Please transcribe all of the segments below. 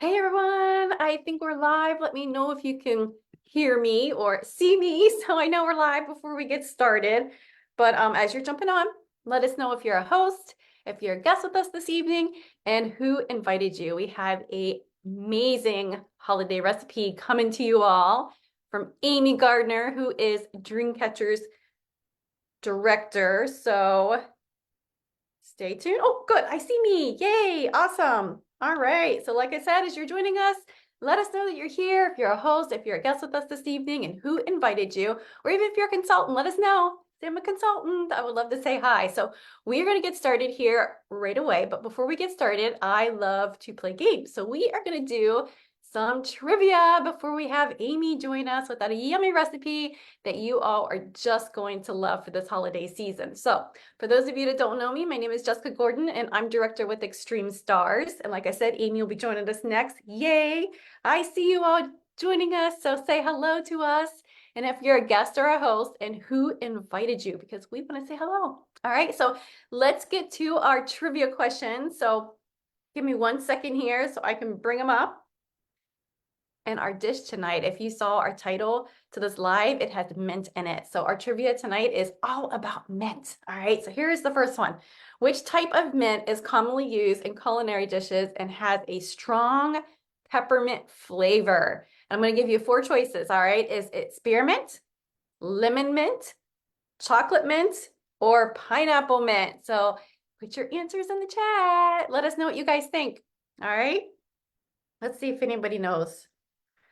Hey everyone, I think we're live. Let me know if you can hear me or see me so I know we're live before we get started. But as you're jumping on, let us know if you're a host, if you're a guest with us this evening, and who invited you. We have an amazing holiday recipe coming to you all from Amy Gardner, who is Dreamcatcher's director. So stay tuned. Oh, good. I see me. Yay. Awesome. All right. So like I said, as you're joining us, let us know that you're here. If you're a host, if you're a guest with us this evening and who invited you, or even if you're a consultant, let us know. Say I'm a consultant. I would love to say hi. So we are going to get started here right away. But before we get started, I love to play games. So we are going to do some trivia before we have Amy join us with that yummy recipe that you all are just going to love for this holiday season. So for those of you that don't know me, my name is Jessica Gordon and I'm director with Extreme Stars. And like I said, Amy will be joining us next. Yay! I see you all joining us, so say hello to us. And if you're a guest or a host, and who invited you, because we want to say hello. All right, so let's get to our trivia questions. So give me 1 second here so I can bring them up. And our dish tonight, if you saw our title to this live, it has mint in it. So our trivia tonight is all about mint. All right, so here's the first one. Which type of mint is commonly used in culinary dishes and has a strong peppermint flavor? I'm going to give you 4 choices. All right, is it spearmint, lemon mint, chocolate mint, or pineapple mint? So put your answers in the chat. Let us know what you guys think. All right, let's see if anybody knows.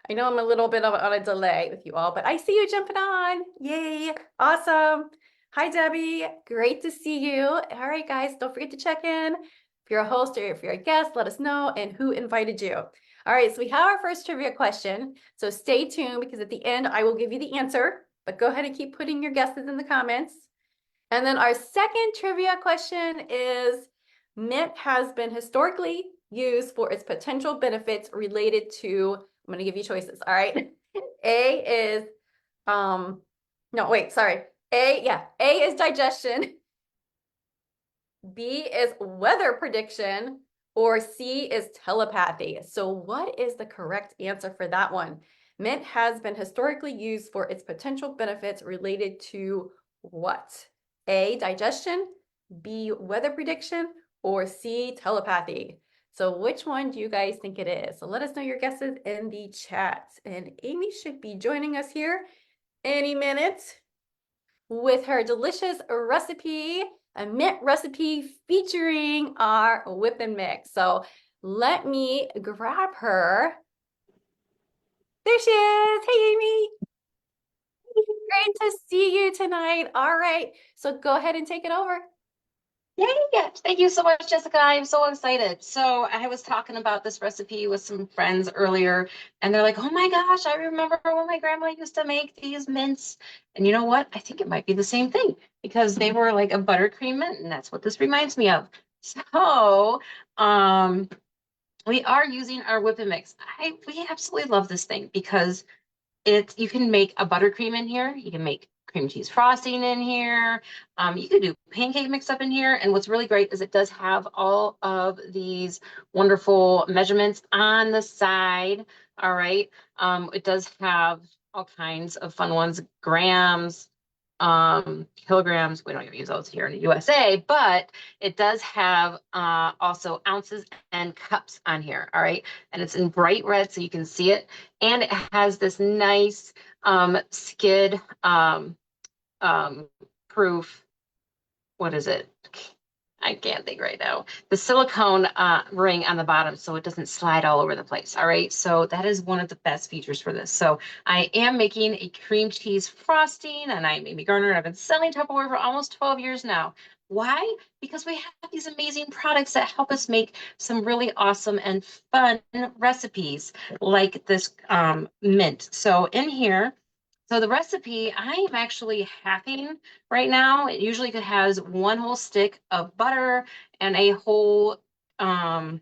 I know I'm a little bit on a delay with you all, but I see you jumping on. Yay. Awesome. Hi, Debbie. Great to see you. All right, guys, don't forget to check in. If you're a host or if you're a guest, let us know and who invited you. All right, so we have our first trivia question. So stay tuned because at the end, I will give you the answer, but go ahead and keep putting your guesses in the comments. And then our second trivia question is, mint has been historically used for its potential benefits related to, I'm going to give you choices. All right. A is, no, wait, sorry. A is digestion. B is weather prediction, or C is telepathy. So what is the correct answer for that one? Mint has been historically used for its potential benefits related to what? A, digestion, B, weather prediction, or C, telepathy. So which one do you guys think it is? So let us know your guesses in the chat. And Amy should be joining us here any minute with her delicious recipe, a mint recipe featuring our whip and mix. So let me grab her. There she is. Hey, Amy. Great to see you tonight. All right. So go ahead and take it over. Yay! Thank you so much, Jessica. I'm so excited. So I was talking about this recipe with some friends earlier, and they're like, "Oh my gosh, I remember when my grandma used to make these mints." And you know what? I think it might be the same thing because they were like a buttercream mint, and that's what this reminds me of. So, um, we are using our whip and mix. We absolutely love this thing because you can make a buttercream in here. You can make cream cheese frosting in here. You could do pancake mix up in here. And what's really great is it does have all of these wonderful measurements on the side. All right. It does have all kinds of fun ones, grams, kilograms. We don't even use those here in the USA, but it does have also ounces and cups on here. All right. And it's in bright red so you can see it. And it has this nice skid proof. What is it? I can't think right now. The silicone ring on the bottom so it doesn't slide all over the place. All right. So that is one of the best features for this. So I am making a cream cheese frosting and I'm Amy Gardner. I've been selling Tupperware for almost 12 years now. Why? Because we have these amazing products that help us make some really awesome and fun recipes like this mint. So in here, so the recipe, I am actually halving right now. It usually has one whole stick of butter and um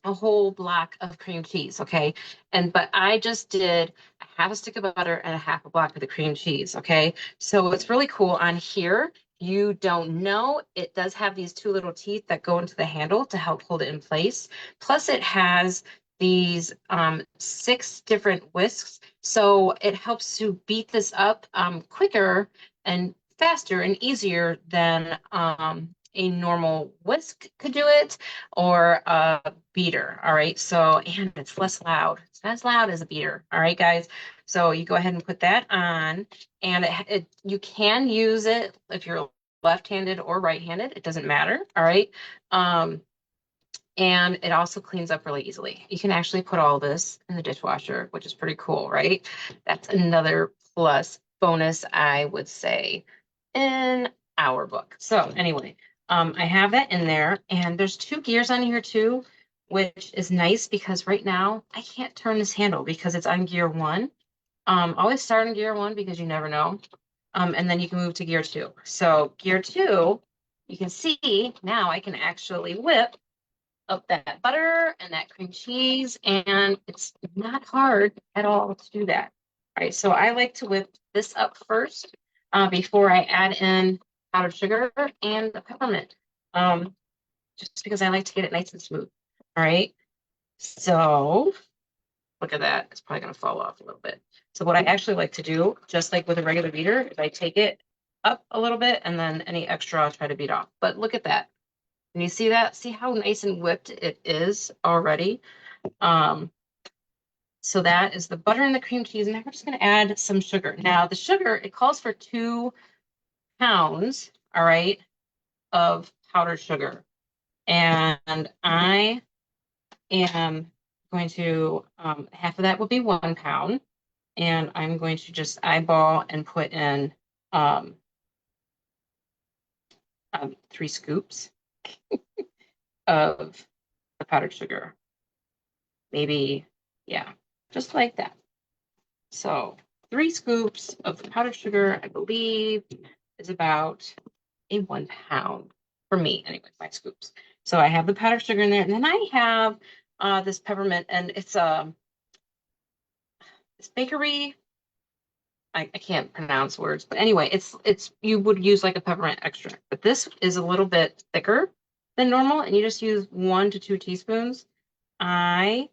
a whole block of cream cheese, okay? But I just did a half a stick of butter and a half a block of the cream cheese, okay? So it's really cool on here. You don't know, it does have these two little teeth that go into the handle to help hold it in place. Plus it has these 6 different whisks. So it helps to beat this up quicker and faster and easier than a normal whisk could do it, or a beater. All right. So, and it's less loud. It's not as loud as a beater. All right, guys. So you go ahead and put that on, and you can use it if you're left-handed or right-handed. It doesn't matter. All right. And it also cleans up really easily. You can actually put all this in the dishwasher, which is pretty cool, right? That's another plus bonus, I would say, in our book. So anyway, I have that in there, and there's 2 gears on here too, which is nice because right now I can't turn this handle because it's on gear 1. Always start in gear 1 because you never know. And then you can move to gear 2. So gear 2, you can see now I can actually whip up that butter and that cream cheese, and it's not hard at all to do that. All right, so I like to whip this up first before I add in powdered sugar and the peppermint, just because I like to get it nice and smooth. All right, so look at that. It's probably going to fall off a little bit. So what I actually like to do, just like with a regular beater, is I take it up a little bit, and then any extra I'll try to beat off. But look at that. Can you see that? See how nice and whipped it is already? So that is the butter and the cream cheese. And now we're just going to add some sugar. Now the sugar, it calls for 2 pounds, all right, of powdered sugar. And I am going to, half of that will be 1 pound. And I'm going to just eyeball and put in 3 scoops of the powdered sugar. Maybe, yeah, just like that. So 3 scoops of powdered sugar, I believe, is about a 1 pound for me, anyway, 5 scoops. So I have the powdered sugar in there, and then I have this peppermint, and it's this bakery. I can't pronounce words, but anyway, it's you would use like a peppermint extract, but this is a little bit thicker than normal, and you just use 1 to 2 teaspoons. I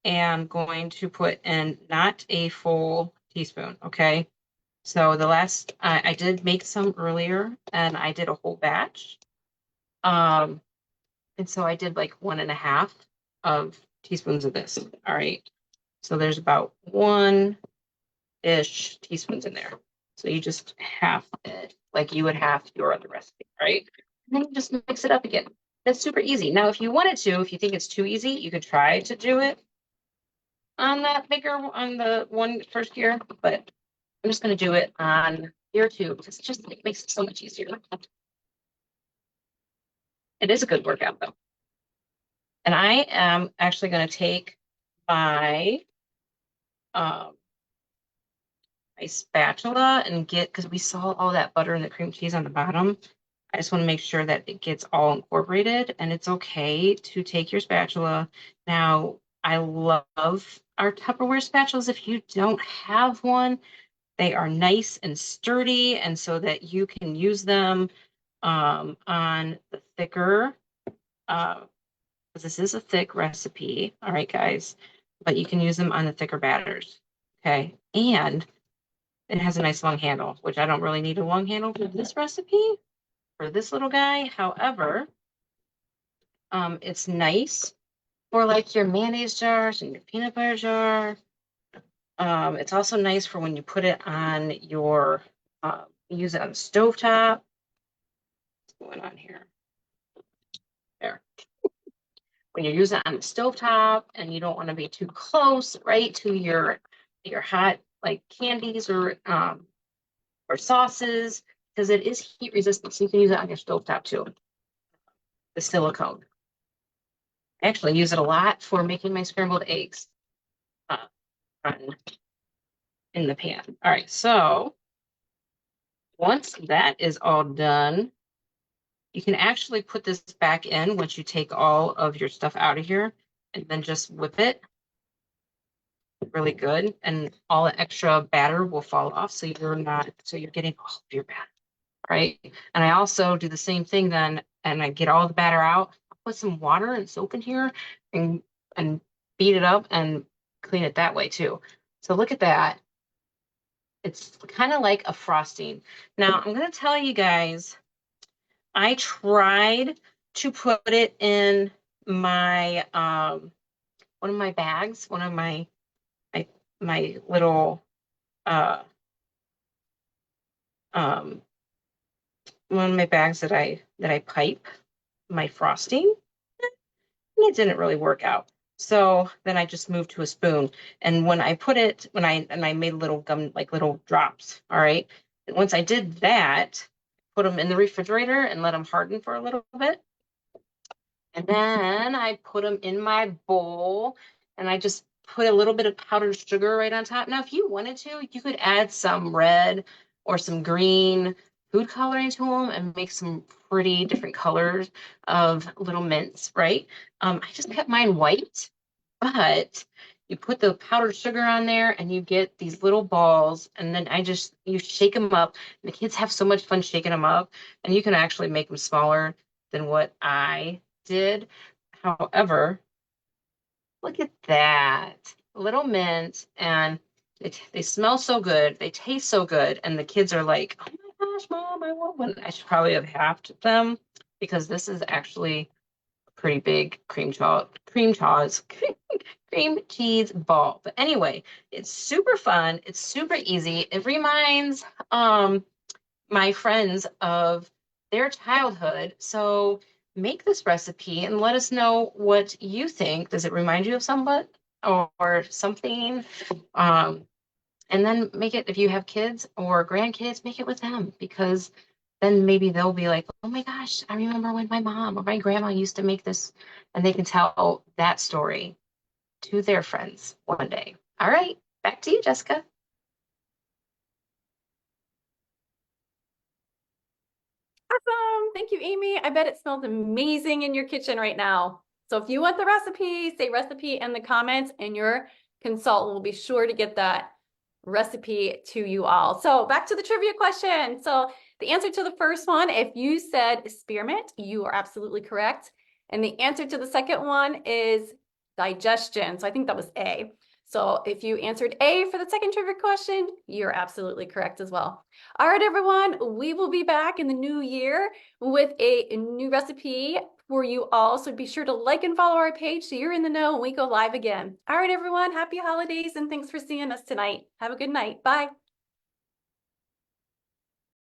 am going to put in not a full teaspoon, okay? So the last, I did make some earlier, and I did a whole batch. And so I did like 1.5 of teaspoons of this, all right? So there's about 1-ish teaspoons in there. So you just half it like you would have your other recipe, right? And then you just mix it up again. That's super easy. Now, if you wanted to, if you think it's too easy, you could try to do it on that bigger, on the first gear, but I'm just going to do it on gear 2 because it makes it so much easier. It is a good workout though. And I am actually going to take my my spatula and because we saw all that butter and the cream cheese on the bottom. I just want to make sure that it gets all incorporated, and it's okay to take your spatula. Now, I love our Tupperware spatulas. If you don't have one, they are nice and sturdy, and so that you can use them on the thicker, because this is a thick recipe. All right, guys, but you can use them on the thicker batters. Okay, and it has a nice long handle, which I don't really need a long handle for this recipe, for this little guy. However, it's nice for like your mayonnaise jars and your peanut butter jar. It's also nice for when you put it on your, use it on the stovetop. What's going on here? There. When you're using it on the stovetop and you don't want to be too close, right, to your hot like candies or sauces, because it is heat resistant, so you can use it on your stovetop too. The silicone. I actually use it a lot for making my scrambled eggs in the pan. All right, so once that is all done, you can actually put this back in once you take all of your stuff out of here, and then just whip it really good, and all the extra batter will fall off, so you're getting all of your batter, right? And I also do the same thing then, and I get all the batter out, put some water and soap in here, and beat it up and clean it that way too. So look at that. It's kind of like a frosting. Now I'm going to tell you guys, I tried to put it in my one of my bags, one of my, my little uh um one of my bags that I pipe my frosting, and it didn't really work out. So then I just moved to a spoon. And when I put it, and I made little gum, like little drops, all right. Once I did that, put them in the refrigerator and let them harden for a little bit. And then I put them in my bowl and I just put a little bit of powdered sugar right on top. Now, if you wanted to, you could add some red or some green food coloring to them and make some pretty different colors of little mints, right? I just kept mine white, but you put the powdered sugar on there and you get these little balls, and then you shake them up. The kids have so much fun shaking them up, and you can actually make them smaller than what I did. However, look at that little mint, and they smell so good, they taste so good, and the kids are like, "Oh my gosh, mom, I want one." I should probably have halved them because this is actually a pretty big cream cheese ball. But anyway, it's super fun. It's super easy. It reminds my friends of their childhood. So make this recipe and let us know what you think. Does it remind you of somebody or something? And then make it, if you have kids or grandkids, make it with them, because then maybe they'll be like, oh my gosh, I remember when my mom or my grandma used to make this, and they can tell that story to their friends one day. All right, back to you, Jessica. Awesome. Thank you, Amy. I bet it smells amazing in your kitchen right now. So if you want the recipe, say recipe in the comments and your consultant will be sure to get that recipe to you all. So back to the trivia question. So the answer to the first one, if you said spearmint, you are absolutely correct. And the answer to the second one is digestion. So I think that was A. So if you answered A for the second trivia question, you're absolutely correct as well. All right, everyone, we will be back in the new year with a new recipe for you all. So be sure to like and follow our page so you're in the know when we go live again. All right, everyone, happy holidays and thanks for seeing us tonight. Have a good night. Bye.